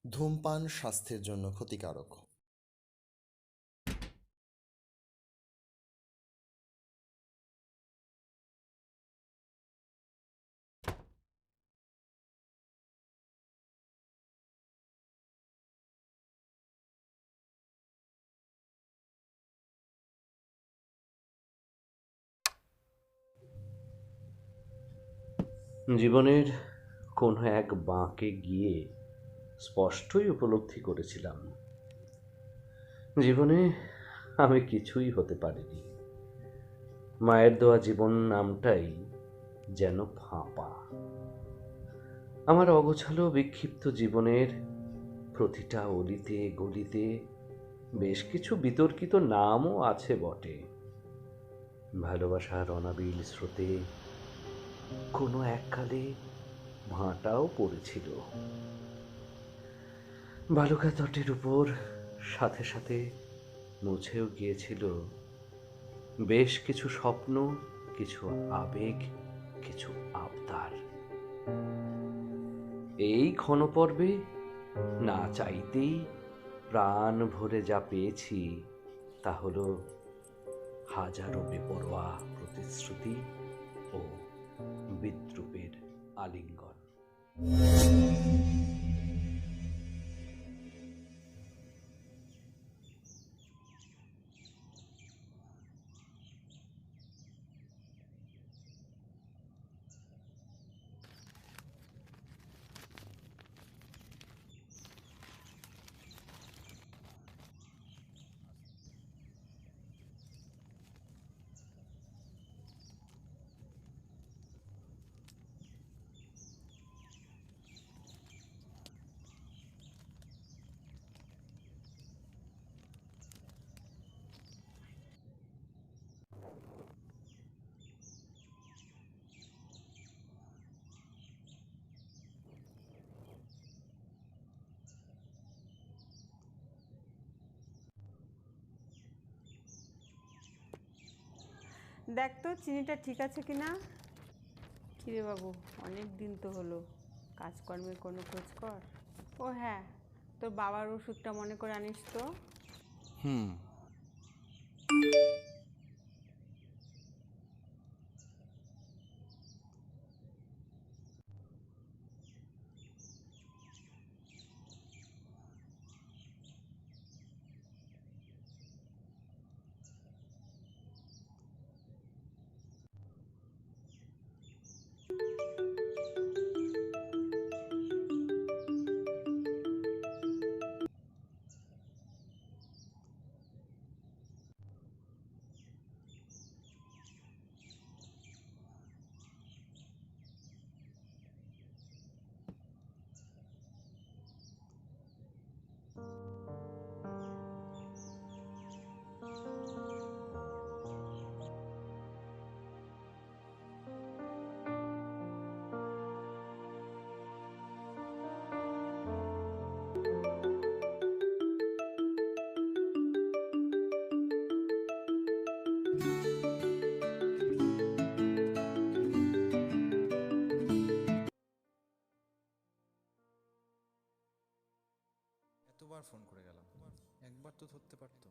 ধূমপান স্বাস্থ্যের জন্য ক্ষতিকারক। জীবনের কোনো এক বাঁকে গিয়ে স্পষ্টই উপলব্ধি করেছিলাম, জীবনে আমি কিছুই হতে পারিনি। মায়ের দেওয়া জীবন নামটাই যেন ফাঁপা। আমার অগোছালো বিক্ষিপ্ত জীবনের প্রতিটা অলিতে গলিতে বেশ কিছু বিতর্কিত নামও আছে বটে। ভালোবাসার অনাবিল স্রোতে কোনো এককালে ভাঁটাও পড়েছিল। বালুকা তটের উপর সাথে সাথে মুছেও গিয়েছিল বেশ কিছু স্বপ্ন, কিছু আবেগ, কিছু আবদার। এই ক্ষণপর্বে না চাইতেই প্রাণ ভরে যা পেয়েছি তা হলো হাজারো বেপরোয়া প্রতিশ্রুতি ও বিদ্রূপের আলিঙ্গন। দেখ তো চিনিটা ঠিক আছে কি না। কিরে বাবু, অনেক দিন তো হলো, কাজকর্মের কোনো খোঁজ কর। ও হ্যাঁ, তোর বাবার ওষুধটা মনে করে আনিস তো। হুম। এতবার ফোন করে গেলাম, একবার তো ধরতে পারতো।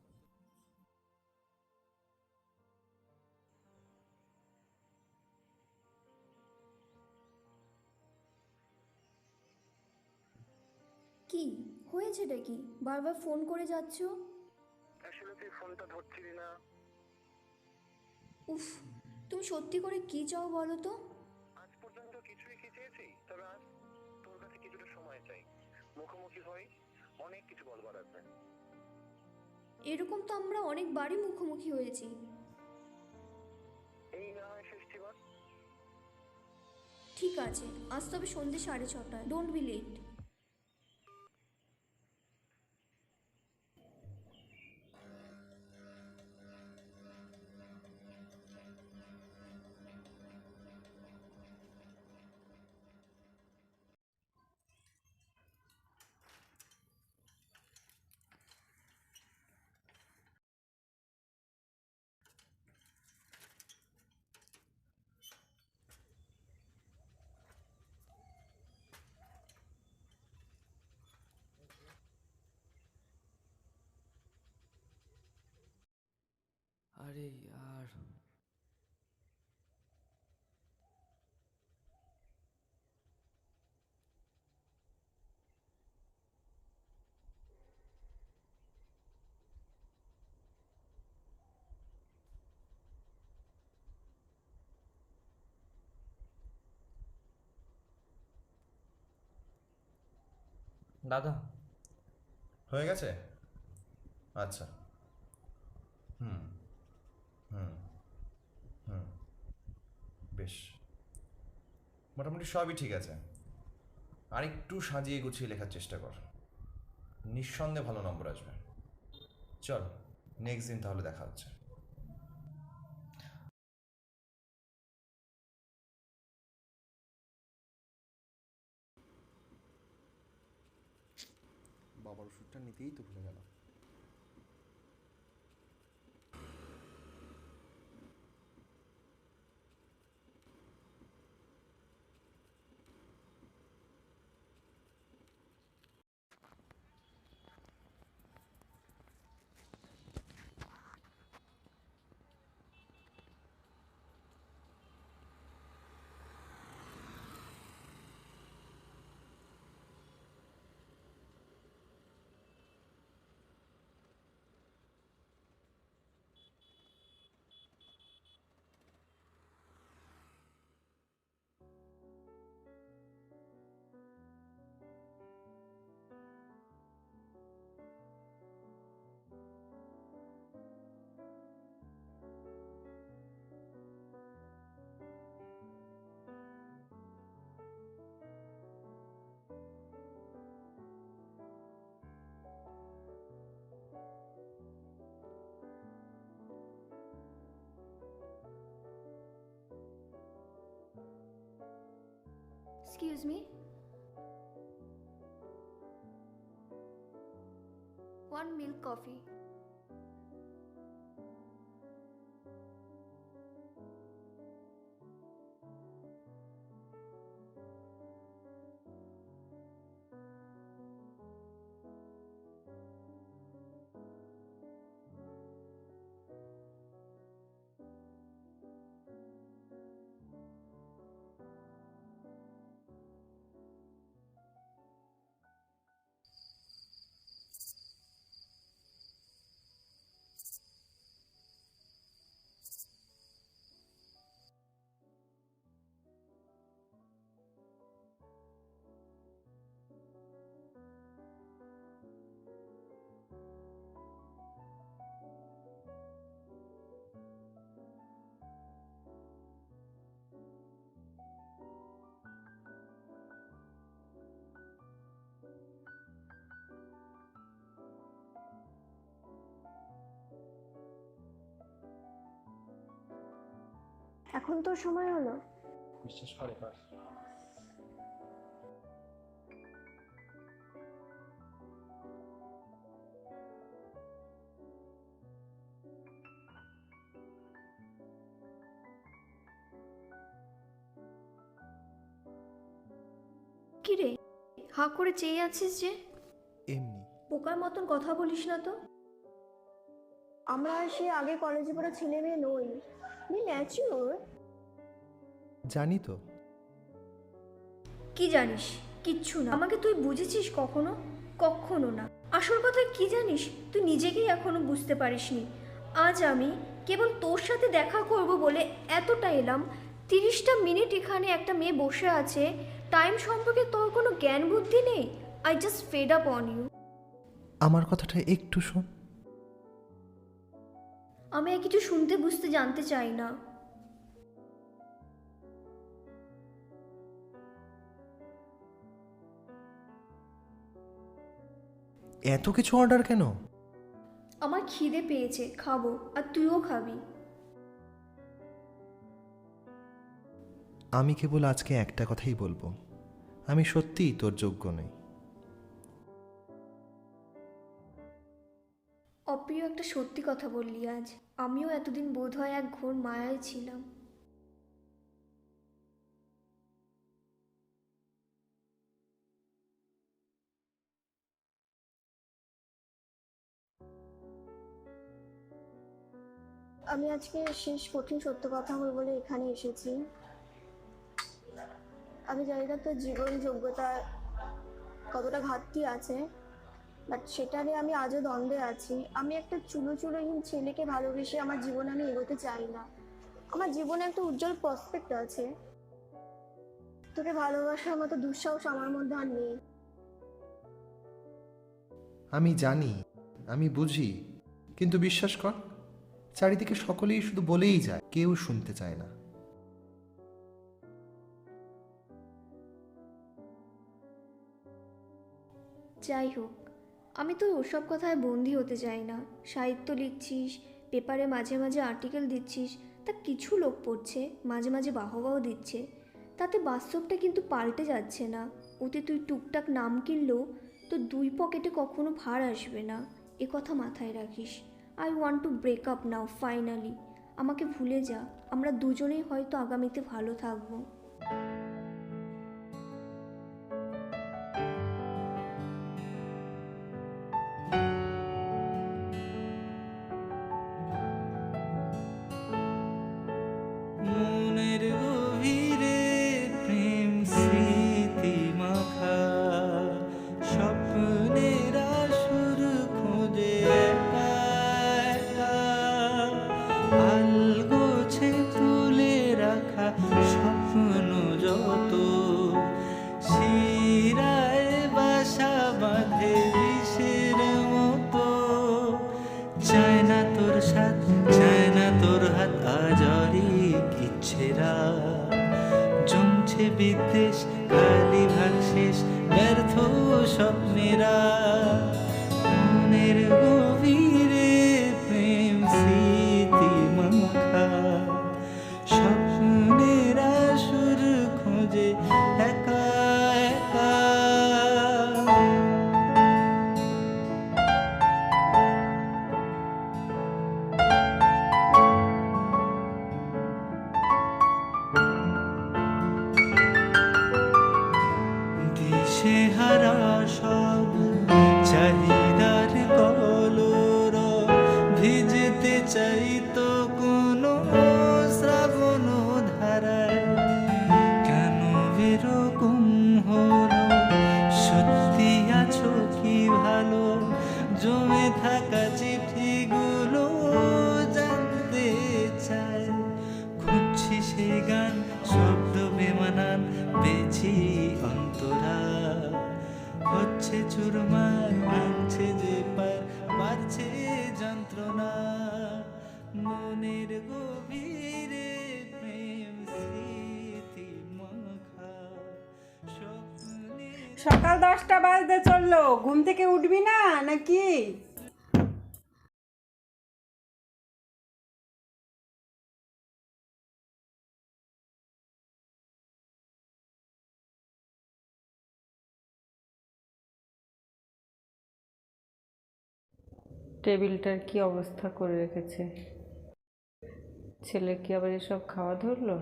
কি হয়েছেটা কি? বারবার ফোন করে যাচ্ছ। আসলে তুই ফোনটা ধরছিলি না। উফ, তুমি সত্যি করে কি চাও বলো তো? আজ পর্যন্ত কিছুই কি চেয়েছি, তবে আজ তোর কাছে কিছুটা সময় চাই। মুখোমুখি হই, অনেক কিছু বলবার আছে। এরকম তো আমরা অনেকবারই মুখোমুখি হয়েছি। এই না হয় ষষ্ঠীবার। ঠিক আছে, আজ তবে সন্ধ্যে 6:30, ডোন্ট বি লেট। আরে ইয়ার, দাদা হয়ে গেছে? আচ্ছা। হুম হুম হুম বেশ, মোটামুটি সবই ঠিক আছে। আর একটু সাজিয়ে গুছিয়ে লেখার চেষ্টা কর, নিঃসন্দেহে ভালো নম্বর আসবে। চল, নেক্সট দিন তাহলে দেখা হচ্ছে। বাবার ওষুধটা নিতেই তো ভুলে গেলাম। Excuse me? One milk coffee. এখন তো সময় হলো। বিশ্বাস কর এবার। কি রে, হাঁ করে চেয়ে আছিস যে? এমনি। বোকার মতন কথা বলিস না তো। আমরা আর সে আগে কলেজে পড়া ছেলে মেয়ে নই। Be mature. জানি তো। কি জানিস? কিচ্ছু না। আমাকে তুই বুঝেছিস কখনো? কখনো না। আসল কথা কি জানিস? তুই নিজেকেই এখনো বুঝতে পারিসনি। আজ আমি কেবল তোর সাথে দেখা করব বলে এতটা এলাম। 30টা মিনিট এখানে একটা মেয়ে বসে আছে, টাইম সম্পর্কে তোর কোনো জ্ঞান বুদ্ধি নেই। I just fed up on you. আমার কথাটা একটু শোন। আমি আর কিছু শুনতে বুঝতে জানতে চাই না। এত কিছু অর্ডার কেন? আমার খিদে পেয়েছে, খাবো, আর তুইও খাবি। আমি কেবল আজকে একটা কথাই বলবো, আমি সত্যিই তোর যোগ্য নই। অপ্রিয় একটা সত্যি কথা বললি আজ। আমিও এতদিন বোধহয় এক ঘোর মায়ায় ছিলাম। আমি আজকে শেষ কঠিন সত্য কথা বলবো বলে এখানে এসেছি। আমি জানি না তোর জীবন যোগ্যতার কতটা ঘাটতি আছে, বাট সেটা নিয়ে আমি আজও দ্বন্দ্বে আছি। আমি একটা চুলোহীন ছেলেকে ভালোবেসে আমার জীবনে আমি এগোতে চাই না। আমার জীবনে একটা উজ্জ্বল প্রসপেক্ট আছে, তোকে ভালোবাসার মতো দুঃসাহস আমার মধ্যে আর নেই। আমি জানি, আমি বুঝি, কিন্তু বিশ্বাস কর, চারিদিকে সকলেই শুধু বলেই যায়, কেউ শুনতে চায় না। যাই হোক, আমি তো ওসব কথায় বন্দি হতে চাই না। সাহিত্য লিখছিস, পেপারে মাঝে মাঝে আর্টিকেল দিচ্ছিস, তা কিছু লোক পড়ছে, মাঝে মাঝে বাহবাও দিচ্ছে, তাতে বাস্তবটা কিন্তু পাল্টে যাচ্ছে না। ওতে তুই টুকটাক নাম কিনলেও তো দুই পকেটে কখনো ভার আসবে না, এ কথা মাথায় রাখিস। I want to break up now finally. আমাকে ভুলে যা, আমরা দুজনেই হয়তো আগামীতে ভালো থাকবো। মনের গভীরে প্রেম স্মৃতি মাখা স্বপ্নের আসর খোঁজে একা একা, আলগোছে তুলে রাখা স্বপ্ন যত শিরায় বাসা বাঁধে বিষের মতো। চায় না তোর সাথ, চায় না তোর হাত, আজরি ইচ্ছেরা জমছে বিদ্বেষ, খালি ভাগশেষ ব্যর্থ স্বপ্নেরা। মনের গভীরে প্রেম স্মৃতি মাখা স্বপ্নের আসর খোঁজে একা একা। দিশেহারা সব চাহিদার কলর ভিজতে চাইতো কোনো শ্রাবণ ধারায়। কেন এরকম হলো, সত্যি আছো কি ভালো, জমে থাকা চিঠিগুলো জানতে চায়। খুঁজছি সে গান, শব্দ বেমানান, বেছি অন্তরা হচ্ছে চুরমার, ভাঙছে যে পার, বাড়ছে যন্ত্রণা। মনের গভীরে প্রেম স্মৃতি মাখা স্বপ্নের। সকাল 10টা বাজতে চললো, ঘুম থেকে উঠবি না নাকি? টেবিলটার কি অবস্থা করে রেখেছে, ছেলে কি আবার এসব খাওয়া ধরলো?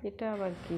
এটা আবার কি?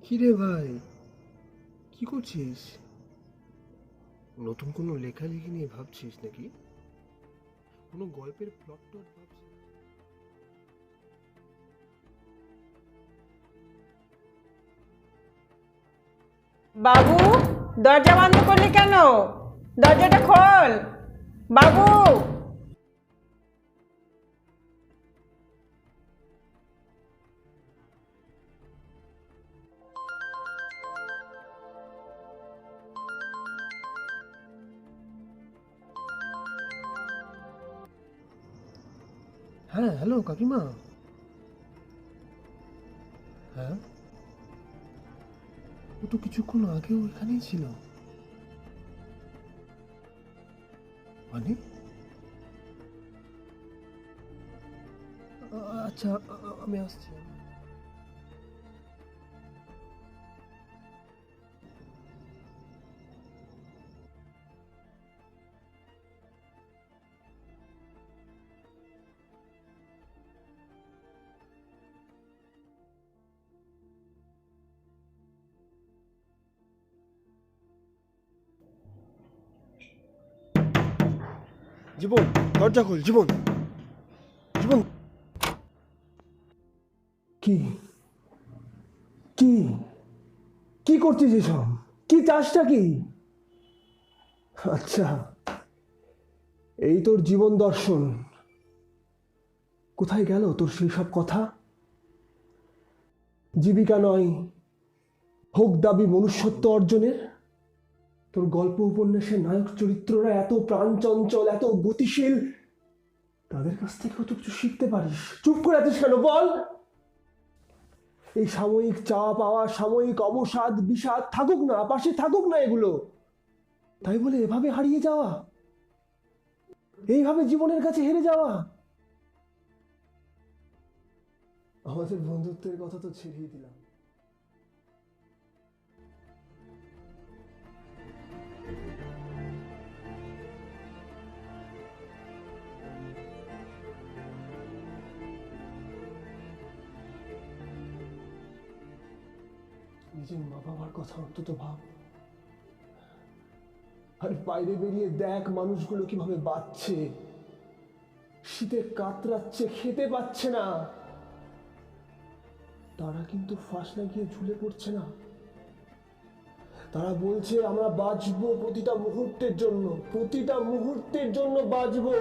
কিরে ভাই, কি করছিস? নতুন কোনো লেখালেখি নিয়ে ভাবছিস নাকি? কোনো গল্পের প্লট টট ভাবছিস? বাবু, দরজা বন্ধ করলি কেন? দরজাটা খোল বাবু। হ্যাঁ, হ্যালো কাকিমা। হ্যাঁ, ও তো কিছুক্ষণ আগেও এখানেই ছিল। মানে আচ্ছা, আমি আসছি। জীবন, দরজা খোল। জীবন, জীবন। কি কি কি করছিস এসব? কি চাসটা কি? আচ্ছা, এই তোর জীবন দর্শন। কোথায় গেল তোর সেই সব কথা? জীবিকা নয়, হোক দাবি মনুষ্যত্ব অর্জনের। তোর গল্প উপন্যাসের নায়ক চরিত্ররা এত প্রাণচঞ্চল, এত গতিশীল, তাদের কাছ থেকেও তো কিছু শিখতে পারিস। চুপ করে আছিস কেন বল? এই সাময়িক চাওয়া পাওয়া, সাময়িক অবসাদ বিষাদ থাকুক না, পাশে থাকুক না এগুলো, তাই বলে এভাবে হারিয়ে যাওয়া, এইভাবে জীবনের কাছে হেরে যাওয়া। আমাদের বন্ধুত্বের কথা তো ছেড়েই দিলাম। নিজের মা বাবার কথা অন্তত ভাব। আর বাইরে বেরিয়ে দেখ মানুষগুলো কিভাবে বাঁচছে, শীতে কাতরাচ্ছে, খেতে পাচ্ছে না। তারা কিন্তু ফাঁস লাগিয়ে ঝুলে পড়ছে না। তারা বলছে আমরা বাঁচবো প্রতিটা মুহূর্তের জন্য, প্রতিটা মুহূর্তের জন্য বাঁচবো।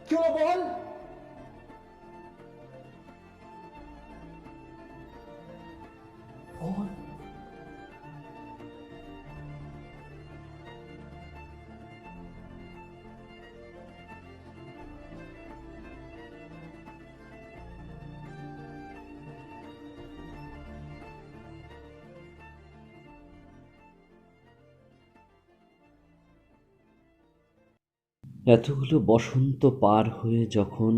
কেউ বল, বল। এতগুলো বসন্ত পার হয়ে যখন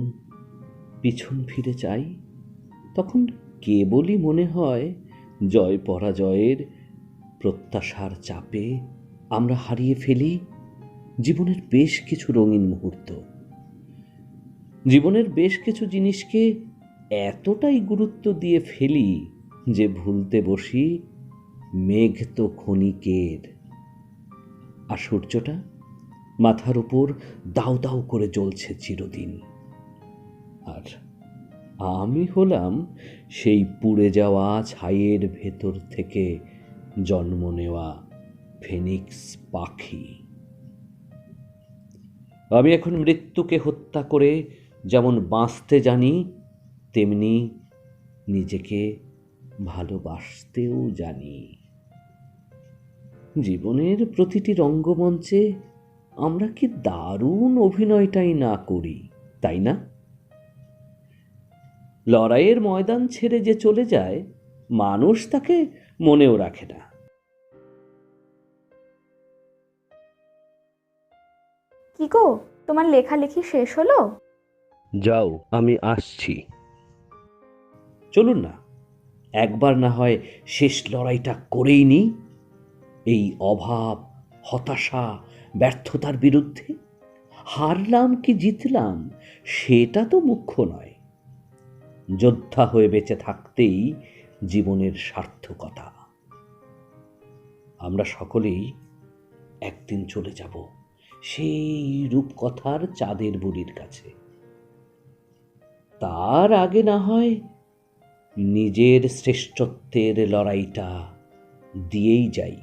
পিছন ফিরে চাই, তখন কেবলই মনে হয় জয় পরাজয়ের প্রত্যাশার চাপে আমরা হারিয়ে ফেলি জীবনের বেশ কিছু রঙিন মুহূর্ত। জীবনের বেশ কিছু জিনিসকে এতটাই গুরুত্ব দিয়ে ফেলি যে ভুলতে বসি মেঘ তো ক্ষণিকের, আর সূর্যটা মাথার উপর দাউ দাউ করে জ্বলছে চিরদিন। আর আমি হলাম সেই পুড়ে যাওয়া ছাইয়ের ভেতর থেকে জন্ম নেওয়া ফিনিক্স পাখি। আমি এখন মৃত্যুকে হত্যা করে যেমন বাঁচতে জানি, তেমনি নিজেকে ভালোবাসতেও জানি। জীবনের প্রতিটি রঙ্গমঞ্চে আমরা কি দারুণ অভিনয়টাই না করি, তাই না? লড়াইয়ের ময়দান ছেড়ে যে চলে যায়, মানুষ তাকে মনেও রাখে না। কি গো, তোমার লেখালেখি শেষ হলো? যাও, আমি আসছি। চলুন না, একবার না হয় শেষ লড়াইটা করেই নি। এই অভাব, হতাশা, ব্যর্থতার বিরুদ্ধে হারলাম কি জিতলাম সেটা তো মুখ্য নয়। যোদ্ধা হয়ে বেঁচে থাকতেই জীবনের সার্থকতা। আমরা সকলেই একদিন চলে যাব সেই রূপকথার চাঁদের বুড়ির কাছে। তার আগে না হয় নিজের শ্রেষ্ঠত্বের লড়াইটা দিয়েই যাই।